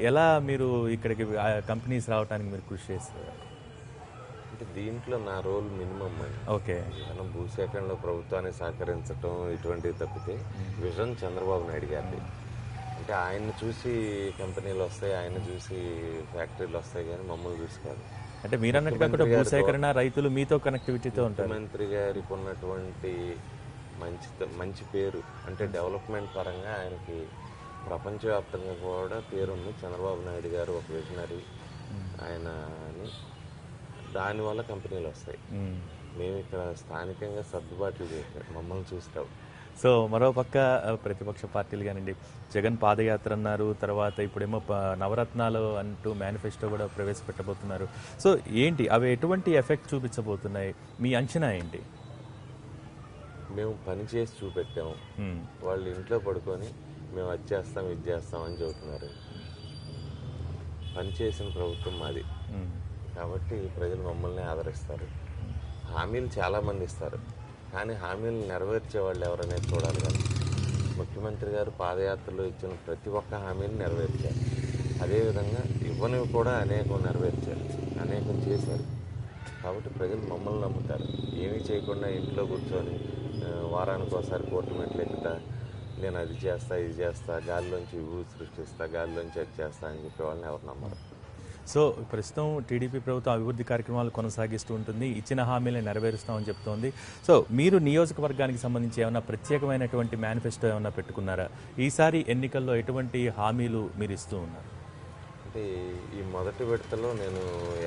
ఎలా మీరు ఇక్కడికి కంపెనీస్ రావడానికి మీరు కృషి చేస్తారు? అంటే దీంట్లో నా రోల్ మినిమం అండి. ఓకే, మనం భూసేకరణలో ప్రభుత్వాన్ని సహకరించడం ఇటువంటివి తప్పితే విజన్ చంద్రబాబు నాయుడు గారిది. అంటే ఆయన్ని చూసి కంపెనీలు వస్తాయి, ఆయన చూసి ఫ్యాక్టరీలు వస్తాయి, కానీ మమ్మల్ని చూసి కాదు. అంటే మీరు అన్నట్టుగా కూడా భూసేకరణ రైతులు మీతో కనెక్టివిటీతో ఉంటారు. ముఖ్యమంత్రి గారికి ఉన్నటువంటి మంచి పేరు అంటే డెవలప్మెంట్ పరంగా ఆయనకి ప్రపంచవ్యాప్తంగా కూడా పేరుంది. చంద్రబాబు నాయుడు గారు ఒక విజనరీ ఆయనని, దానివల్ల కంపెనీలు వస్తాయి. మేము ఇక్కడ స్థానికంగా సర్దుబాట్లు చేసాం, మమ్మల్ని చూస్తావు. సో మరోపక్క ప్రతిపక్ష పార్టీలు కానివ్వండి, జగన్ పాదయాత్ర అన్నారు, తర్వాత ఇప్పుడేమో నవరత్నాలు అంటూ మేనిఫెస్టో కూడా ప్రవేశపెట్టబోతున్నారు. సో ఏంటి అవి ఎటువంటి ఎఫెక్ట్ చూపించబోతున్నాయి? మీ అంచనా ఏంటి? మేము పని చేసి చూపెట్టాము, వాళ్ళు ఇంట్లో పడుకొని మేము అది చేస్తాం ఇది చేస్తాం అని చెబుతున్నారు. పని చేసిన ప్రభుత్వం మాది కాబట్టి ప్రజలు మమ్మల్ని ఆదరిస్తారు. హామీలు చాలామంది ఇస్తారు, కానీ హామీలు నెరవేర్చే వాళ్ళు ఎవరనేది చూడాలి కదా. ముఖ్యమంత్రి గారు పాదయాత్రలో ఇచ్చిన ప్రతి ఒక్క హామీని నెరవేర్చారు. అదేవిధంగా ఇవ్వనివి కూడా అనేకం నెరవేర్చారు, అనేకం చేశారు. కాబట్టి ప్రజలు మమ్మల్ని నమ్ముతారు. ఏమీ చేయకుండా ఇంట్లో కూర్చొని వారానికి ఒకసారి కోర్టు మెట్లు ఎక్కుతా, నేను అది చేస్తా ఇది చేస్తా, గాలిలోంచి ఊరు సృష్టిస్తా, గాలిలోంచి అది చేస్తా అని చెప్పే వాళ్ళని ఎవరు నమ్మరు. సో ప్రస్తుతం టీడీపీ ప్రభుత్వం అభివృద్ధి కార్యక్రమాలు కొనసాగిస్తూ ఉంటుంది, ఇచ్చిన హామీలను నెరవేరుస్తామని చెప్తోంది. సో మీరు నియోజకవర్గానికి సంబంధించి ఏమైనా ప్రత్యేకమైనటువంటి మేనిఫెస్టో ఏమైనా పెట్టుకున్నారా? ఈసారి ఎన్నికల్లో ఎటువంటి హామీలు మీరు ఇస్తూ ఉన్నారు? అంటే ఈ మొదటి విడతలో నేను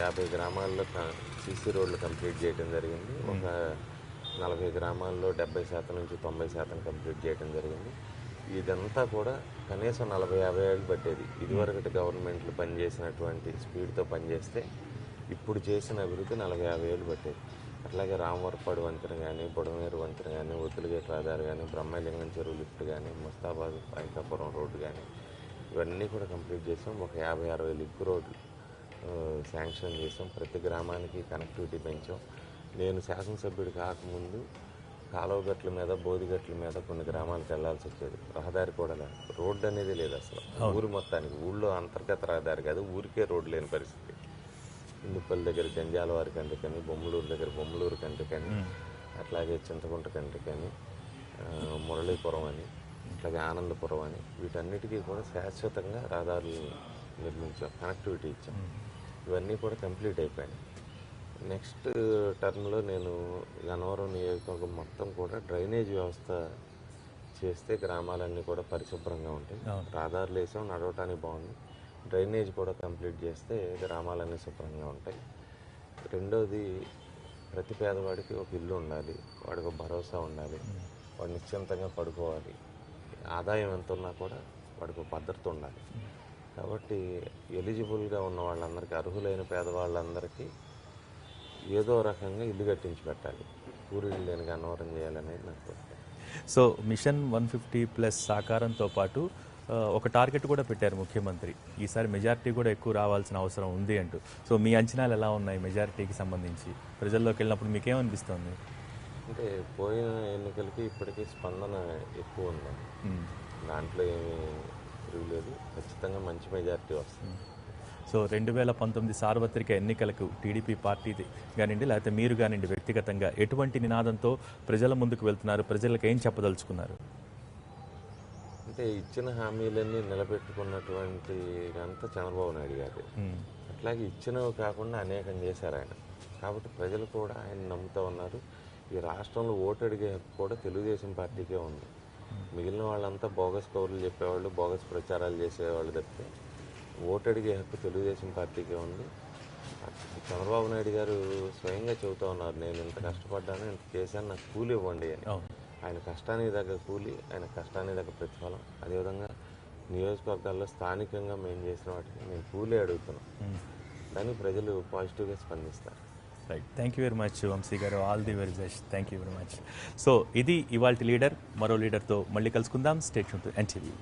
50 గ్రామాల్లో సీసీ రోడ్లు కంప్లీట్ చేయడం జరిగింది. ఒక 40 గ్రామాల్లో 70% నుంచి 90% కంప్లీట్ చేయడం జరిగింది. ఇదంతా కూడా కనీసం 40-50 ఏళ్ళు పట్టేది. ఇదివరకటి గవర్నమెంట్లు పనిచేసినటువంటి స్పీడ్తో పనిచేస్తే ఇప్పుడు చేసిన అభివృద్ధి 40-50 ఏళ్ళు పట్టేది. అట్లాగే రామవరపాడు వంతెన కానీ, బుడమేరు వంతెన కానీ, ఒత్తులగేట్ రహదారి కానీ, బ్రహ్మలింగం చెరువు లిఫ్ట్ కానీ, ముస్తాబాద్ పైకాపురం రోడ్డు కానీ, ఇవన్నీ కూడా కంప్లీట్ చేసాం. ఒక 50-60 లింక్ రోడ్లు శాంక్షన్ చేసాం. ప్రతి గ్రామానికి కనెక్టివిటీ పెంచాం. నేను శాసనసభ్యుడు కాకముందు కాలువ గట్ల మీద, బోధిగట్ల మీద కొన్ని గ్రామాలకు వెళ్లాల్సి వచ్చేది. రహదారి కూడా లేదు, రోడ్డు అనేది లేదు అసలు ఊరు మొత్తానికి. ఊళ్ళో అంతర్గత రహదారి కాదు, ఊరికే రోడ్డు లేని పరిస్థితి. ఇందుపల్లి దగ్గర జంజాల వారి కంటే కానీ, బొమ్మలూరు దగ్గర బొమ్మలూరు కంటే కానీ, అట్లాగే చింతకుంట కంటే కానీ, మురళీపురం అని, అట్లాగే ఆనందపురం అని, వీటన్నిటికీ కూడా శాశ్వతంగా రహదారులు నిర్మించాం, కనెక్టివిటీ ఇచ్చాం. ఇవన్నీ కూడా కంప్లీట్ అయిపోయాయి. నెక్స్ట్ టర్మ్లో నేను గన్నవరం నియోజకవర్గం మొత్తం కూడా డ్రైనేజ్ వ్యవస్థ చేస్తే గ్రామాలన్నీ కూడా పరిశుభ్రంగా ఉంటాయి. రహదారులు వేసాం, నడవటానికి బాగుంది. డ్రైనేజ్ కూడా కంప్లీట్ చేస్తే గ్రామాలన్నీ శుభ్రంగా ఉంటాయి. రెండోది, ప్రతి పేదవాడికి ఒక ఇల్లు ఉండాలి, వాడికి ఒక భరోసా ఉండాలి, వాడు నిశ్చింతంగా పడుకోవాలి. ఆదాయం ఎంత ఉన్నా కూడా వాడికి ఒక భద్రత ఉండాలి. కాబట్టి ఎలిజిబుల్గా ఉన్న వాళ్ళందరికీ, అర్హులైన పేదవాళ్ళందరికీ ఏదో రకంగా ఇల్లు కట్టించి పెట్టాలి. ఊరిల్లు లేని గన్నవరం చేయాలనేది నాకు కోరిక. సో మిషన్ 150+ సాకారంతో పాటు ఒక టార్గెట్ కూడా పెట్టారు ముఖ్యమంత్రి, ఈసారి మెజారిటీ కూడా ఎక్కువ రావాల్సిన అవసరం ఉంది అంటూ. సో మీ అంచనాలు ఎలా ఉన్నాయి మెజారిటీకి సంబంధించి? ప్రజల్లోకి వెళ్ళినప్పుడు మీకేమనిపిస్తుంది? అంటే పోయిన ఎన్నికలకి ఇప్పటికీ స్పందన ఎక్కువ ఉంది, దాంట్లో ఏమీ తిరుగులేదు. ఖచ్చితంగా మంచి మెజారిటీ వస్తుంది. సో 2019 సార్వత్రిక ఎన్నికలకు టీడీపీ పార్టీ కానివ్వండి, లేకపోతే మీరు కానివ్వండి వ్యక్తిగతంగా ఎటువంటి నినాదంతో ప్రజల ముందుకు వెళ్తున్నారు? ప్రజలకు ఏం చెప్పదలుచుకున్నారు? అంటే ఇచ్చిన హామీలన్నీ నిలబెట్టుకున్నటువంటి అంతా చంద్రబాబు నాయుడు గారు. అట్లాగే ఇచ్చినవి కాకుండా అనేకం చేశారు ఆయన. కాబట్టి ప్రజలు కూడా ఆయన నమ్ముతూ ఉన్నారు. ఈ రాష్ట్రంలో ఓటు అడిగే హక్కు కూడా తెలుగుదేశం పార్టీకే ఉంది. మిగిలిన వాళ్ళంతా బోగస్ కౌరులు చెప్పేవాళ్ళు, బోగస్ ప్రచారాలు చేసేవాళ్ళు తప్పితే ఓటు అడిగే హక్కు తెలుగుదేశం పార్టీకే ఉంది. చంద్రబాబు నాయుడు గారు స్వయంగా చెబుతూ ఉన్నారు, నేను ఇంత కష్టపడ్డాను, ఇంత చేశాను, నాకు కూలి ఇవ్వండి అని. ఆయన కష్టానికి తగ్గ కూలి, ఆయన కష్టానికి తగ్గ ప్రతిఫలం. అదేవిధంగా నియోజకవర్గాల్లో స్థానికంగా మేము చేసిన వాటికి మేము కూలీ అడుగుతున్నాం, కానీ ప్రజలు పాజిటివ్గా స్పందిస్తారు. Right, thank you very much Vamsi గారు, all the very best, thank you very much. So ఇది ఇవాల్టి లీడర్. మరో లీడర్తో మళ్ళీ కలుసుకుందాం. Stay tune to NTV.